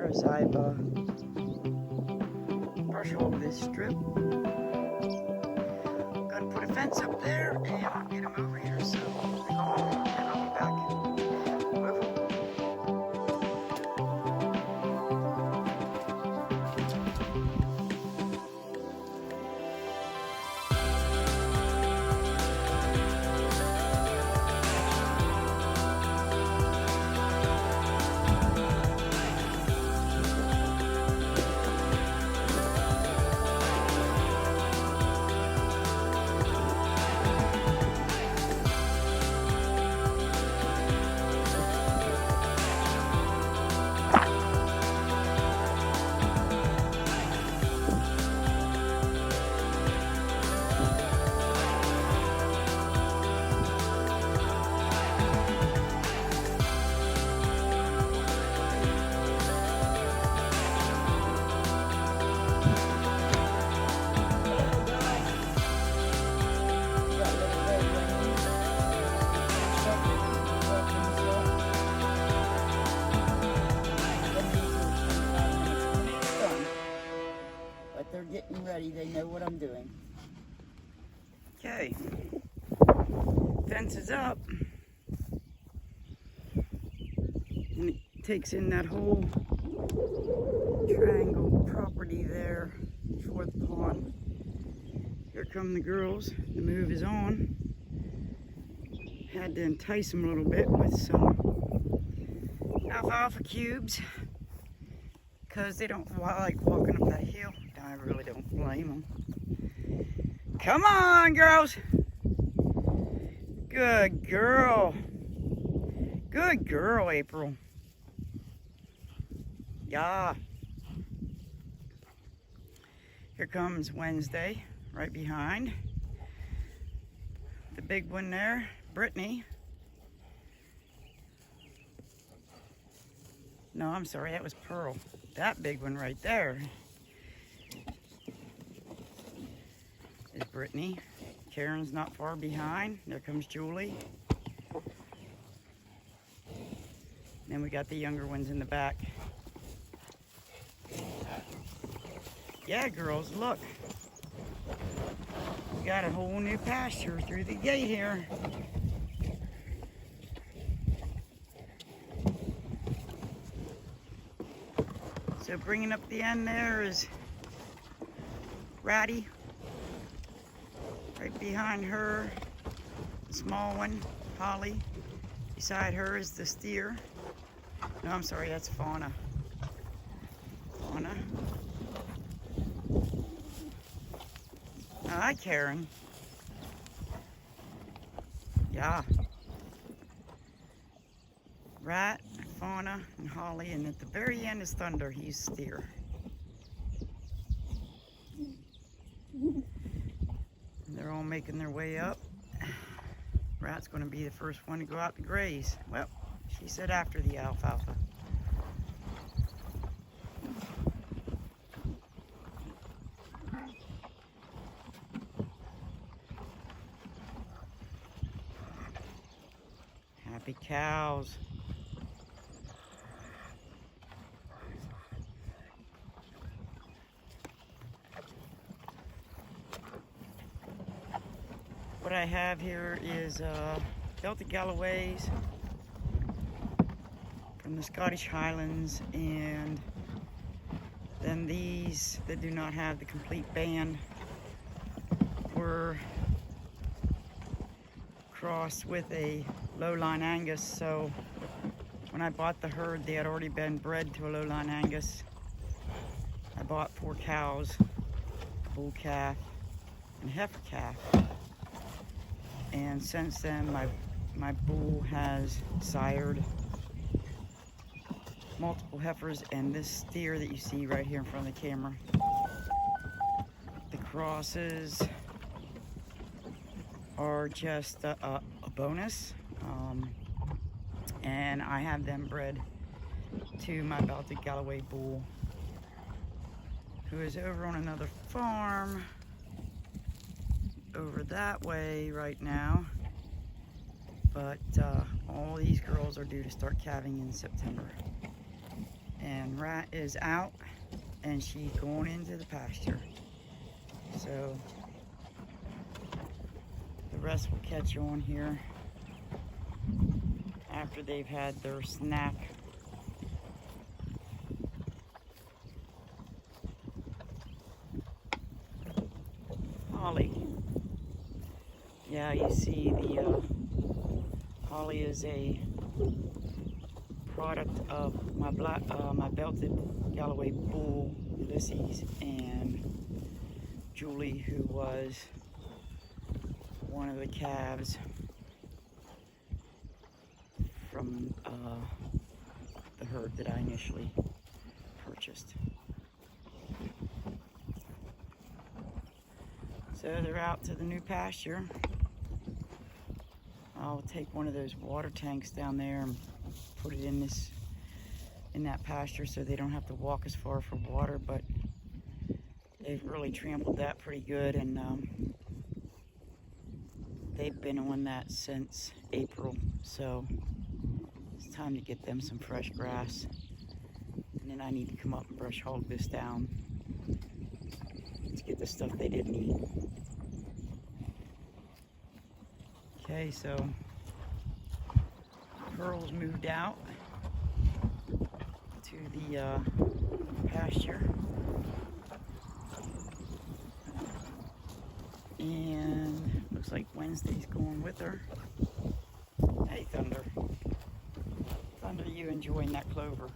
here as I brush hog this strip. Gonna put a fence up there and I'll get him over here. So I'll be back. Whoa. They're getting ready. They know what I'm doing. Okay. Fence is up. And it takes in that whole triangle property there before the pond. Here come the girls. The move is on. Had to entice them a little bit with some alfalfa cubes because they don't like walking up that hill. I really don't blame them. Come on, girls. Good girl. Good girl, April. Yeah. Here comes Wednesday, right behind. The big one there, Brittany. No, I'm sorry, that was Pearl. That big one right there is Brittany. Karen's not far behind. There comes Julie. Then we got the younger ones in the back. Yeah, girls, look. We got a whole new pasture through the gate here. So bringing up the end there is Ratty. Right behind her, the small one, Holly. Beside her is the steer. No, I'm sorry, that's Fauna. Fauna. Hi, Karen. Yeah. Rat, Fauna, and Holly, and at the very end is Thunder. He's steer. They're all making their way up. Rat's going to be the first one to go out to graze. Well, she said after the alfalfa. Happy cows. What I have here is Celtic Galloways from the Scottish Highlands, and then these that do not have the complete band were crossed with a lowline Angus. So when I bought the herd, they had already been bred to a lowline Angus. I bought 4 cows, a bull calf, and a heifer calf. And since then, my bull has sired multiple heifers, and this steer that you see right here in front of the camera. The crosses are just a bonus, and I have them bred to my Baltic Galloway bull, who is over on another farm over that way right now. But all these girls are due to start calving in September. And Rat is out, and she's going into the pasture. So the rest will catch on here after they've had their snack. Holly. Yeah, you see the Holly is a product of my my belted Galloway bull, Ulysses, and Julie, who was one of the calves from the herd that I initially purchased. So they're out to the new pasture. I'll take one of those water tanks down there and put it in that pasture so they don't have to walk as far for water, but they've really trampled that pretty good, and they've been on that since April, so it's time to get them some fresh grass. And then I need to come up and brush hog this down to get the stuff they didn't eat. Okay, so Pearl's moved out to the pasture, and looks like Wednesday's going with her. Hey, Thunder. Thunder, you enjoying that clover?